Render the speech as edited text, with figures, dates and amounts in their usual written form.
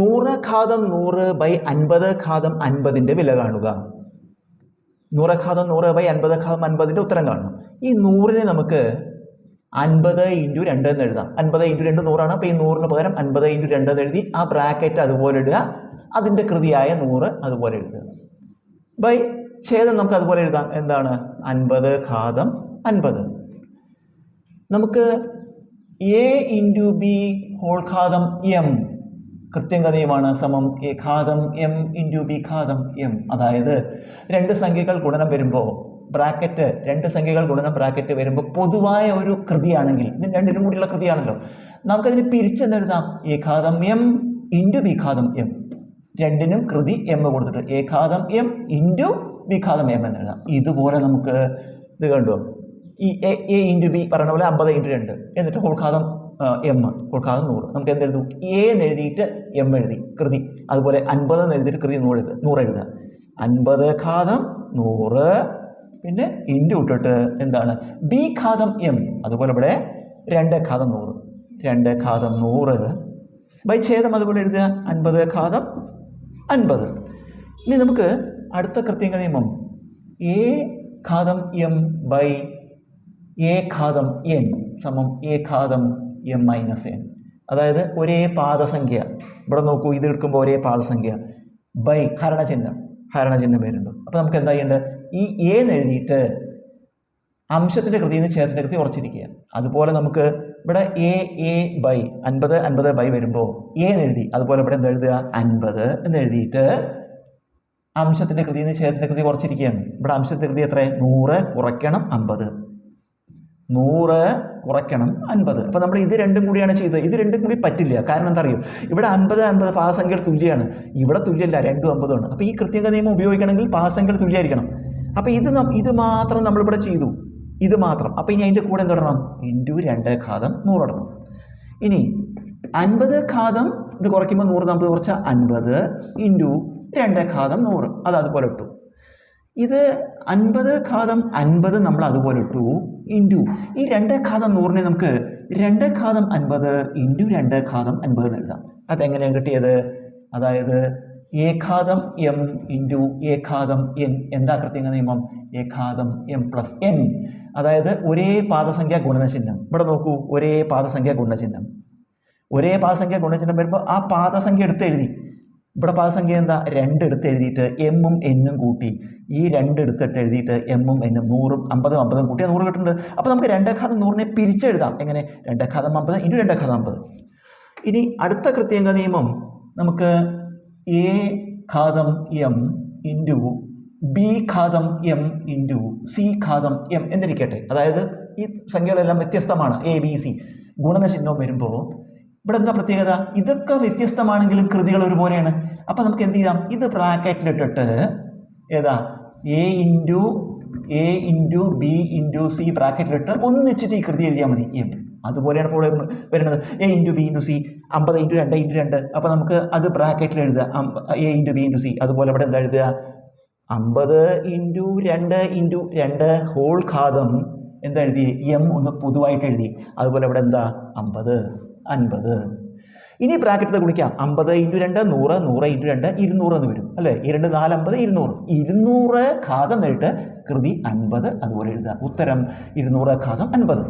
100 ഘാതം 100 by 50 ഘാതം 50ന്റെ വില കാണുക. 100 ഘാതം 100 by 50 ഘാതം 50ന്റെ ഉത്തരം കാണണം. ഈ 100നെ നമുക്ക് 50 ഇൻറ്റു 2 എന്ന് എഴുതാം. 50 ഇൻറ്റു 2 100 ആണ്. അപ്പോൾ ഈ 100ന് പകരം 50 ഇൻറ്റു 2 എന്ന് എഴുതി ആ ബ്രാക്കറ്റ് അതുപോലെ ഇടുക. അതിൻ്റെ കൃതിയായ 100 അതുപോലെ എഴുതുക. ബൈ ഛേദം നമുക്ക് അതുപോലെ എഴുതാം. എന്താണ്? 50 ഘാതം 50. നമുക്ക് എ ഇൻറ്റു ബി ഹോൾ ഘാതം എം കൃത്യംഗതയുമാണ് സമം എ ഘാതം എം ഇൻറ്റു ബി ഘാതം എം. അതായത് രണ്ട് സംഖ്യകൾ ഗുണനം വരുമ്പോൾ ബ്രാക്കറ്റ്, രണ്ട് സംഖ്യകൾ ഗുണനം ബ്രാക്കറ്റ് വരുമ്പോൾ പൊതുവായ ഒരു കൃതിയാണെങ്കിൽ, ഇത് രണ്ടിനും കൂടിയുള്ള കൃതിയാണല്ലോ, നമുക്കതിന് പിരിച്ചെന്നെഴുതാം എ ഘാതം എം ഇൻറ്റു ബി ഘാതം എം. രണ്ടിനും കൃതി എം കൊടുത്തിട്ട് എ ഘാതം എം ഇൻറ്റു ബി ഘാതം എം എന്നെഴുതാം. ഇതുപോലെ നമുക്ക് ഇത് കണ്ടോ, ഈ എ ഇൻറ്റു ബി പറയുന്ന പോലെ 50 ഇൻറ്റു 2 എന്നിട്ട് ഹോൾ ഘാതം എം ഹോൾ ഘാതം 100. നമുക്ക് എന്തെഴുതും? എ എന്ന് എഴുതിയിട്ട് എം എഴുതി കൃതി. അതുപോലെ 50 എന്ന് എഴുതിയിട്ട് കൃതി 100 എഴുതുക. 50 ഘാതം 100 പിന്നെ ഇൻറ്റു ഇട്ടിട്ട് എന്താണ് ബി ഘാതം എം. അതുപോലെ ഇവിടെ 2 ഘാതം 100, 2 ഘാതം 100 ബൈ ഛേദം അതുപോലെ എഴുതുക 50 ഘാതം 50. ഇനി നമുക്ക് അടുത്ത കൃത്യംഗ നിയമം എ ഘാതം എം ബൈ എ ഘാതം എൻ സമം എ ഘാതം എം മൈനസ് എൻ. അതായത് ഒരേ പാദസംഖ്യ, ഇവിടെ നോക്കൂ, ഇത് എടുക്കുമ്പോൾ ഒരേ പാദസംഖ്യ ബൈ ഹരണചിഹ്നം വരുന്നുണ്ട്. അപ്പോൾ നമുക്ക് എന്താ ചെയ്യേണ്ടത്? ഈ എ എന്ന് എഴുതിയിട്ട് അംശത്തിൻ്റെ കൃതിയിൽ നിന്ന് ഛേദത്തിൻ്റെ കൃതി ഉറച്ചിരിക്കുക. അതുപോലെ നമുക്ക് ഇവിടെ എ ബൈ 50 ബൈ വരുമ്പോൾ എ എന്ന് എഴുതി. അതുപോലെ ഇവിടെ എന്താ എഴുതുക? 50 എന്ന് എഴുതിയിട്ട് അംശത്തിൻ്റെ കൃതിയിൽ നിന്ന് ഛേദത്തിൻ്റെ കൃതി ഉറച്ചിരിക്കുകയാണ്. ഇവിടെ അംശത്തിൻ്റെ കൃതി എത്ര? 100 കുറയ്ക്കണം 50, 100 കുറയ്ക്കണം 50. അപ്പോൾ നമ്മൾ ഇത് രണ്ടും കൂടിയാണ് ചെയ്തത്. ഇത് രണ്ടും കൂടി പറ്റില്ല. കാരണം എന്താ അറിയോ, ഇവിടെ 50 പാദസംഖ്യകൾ തുല്യമാണ്, ഇവിടെ തുല്യമല്ല, 2 50 ആണ്. അപ്പോൾ ഈ കൃത്യംഗ നിയമം ഉപയോഗിക്കണമെങ്കിൽ പാദസംഖ്യകൾ തുല്യമായിരിക്കണം. അപ്പോൾ ഇത് മാത്രം നമ്മളിവിടെ ചെയ്തു, ഇത് മാത്രം. അപ്പോൾ ഇനി അതിൻ്റെ കൂടെ എന്തിടണം? ഇൻറ്റു 2 ഘാതം 100 ഇടണം. ഇനി 50 ഘാതം ഇത് കുറയ്ക്കുമ്പോൾ 100 നമ്മൾ കുറച്ച 50 ഇൻറ്റു 2 ഘാതം 100 അത് അതുപോലെ ഇട്ടു. ഇത് 50 ഘാതം 50 നമ്മൾ അതുപോലെ ഇട്ടു ഇൻറ്റു ഈ 2 ഘാതം 100നെ നമുക്ക് 2 ഘാതം 50 ഇൻറ്റു 2 ഘാതം 50 എന്ന് എഴുതാം. അതെങ്ങനെയാണ് കിട്ടിയത്? അതായത് എ ഘാതം എം ഇൻറ്റു എ ഘാതം എൻ. എന്താ കൃത്യംഗ നിയമം? എ ഘാതം എം പ്ലസ് എൻ. അതായത് ഒരേ പാദസംഖ്യ ഗുണനചിഹ്നം. ഇവിടെ നോക്കൂ, ഒരേ പാദസംഖ്യ ഗുണനചിഹ്നം. ഒരേ പാദസംഖ്യ ഗുണനചിഹ്നം വരുമ്പോൾ ആ പാദസംഖ്യ എടുത്ത് എഴുതി. ഇവിടെ പാദസംഖ്യ എന്താ? 2 എടുത്ത് എഴുതിയിട്ട് എമ്മും എന്നും കൂട്ടി, ഈ 2 എടുത്തിട്ട് എഴുതിയിട്ട് എമ്മും എന്നും 100ഉം 50 കൂട്ടിയാൽ 100 കിട്ടുന്നുണ്ട്. അപ്പോൾ നമുക്ക് 2 ഘാതം 100നെ പിരിച്ചെഴുതാം. എങ്ങനെ? 2 ഘാതം 50 ഇൻറ്റു 2 ഘാതം 50. ഇനി അടുത്ത കൃത്യംഗ നിയമം നമുക്ക് എ ഘാതം എം ഇൻറ്റു ബി ഘാതം എം ഇൻറ്റു സി ഘാതം എം എന്നിരിക്കട്ടെ. അതായത് ഈ സംഖ്യകളെല്ലാം വ്യത്യസ്തമാണ്, എ ബി സി ഗുണനചിഹ്നം വരുമ്പോൾ ഇവിടെ എന്താ പ്രത്യേകത? ഇതൊക്കെ വ്യത്യസ്തമാണെങ്കിലും കൃതികൾ ഒരുപോലെയാണ്. അപ്പോൾ നമുക്ക് എന്ത് ചെയ്യാം? ഇത് ബ്രാക്കറ്റിലിട്ടിട്ട് ഏതാ A into B into C ബ്രാക്കറ്റിലിട്ട് ഒന്നിച്ചിട്ട് ഈ കൃതി എഴുതിയാൽ മതി. എം അതുപോലെയാണ് ഇപ്പോൾ വരുന്നത്. A into B into C 50 into 2 into 2. അപ്പോൾ നമുക്ക് അത് ബ്രാക്കറ്റിൽ എഴുതുക A into B into C. അതുപോലെ ഇവിടെ എന്താ എഴുതുക? 50 ഇൻറ്റു 2 ഇൻറ്റു 2 ഹോൾ ഘാതം എന്താ എഴുതി? എം ഒന്ന് പൊതുവായിട്ട് എഴുതി. അതുപോലെ ഇവിടെ എന്താ? 50. ഇനി ബ്രാക്കറ്റിൽ ഗുണിക്കാം. 50 ഇൻറ്റു 2 100, 100 ഇൻറ്റു 2 200 എന്ന് വരും അല്ലേ? 2 4 50 200 ഘാതം നേരിട്ട് കൃതി 50 അതുപോലെ എഴുതുക. ഉത്തരം 200 ഘാതം 50.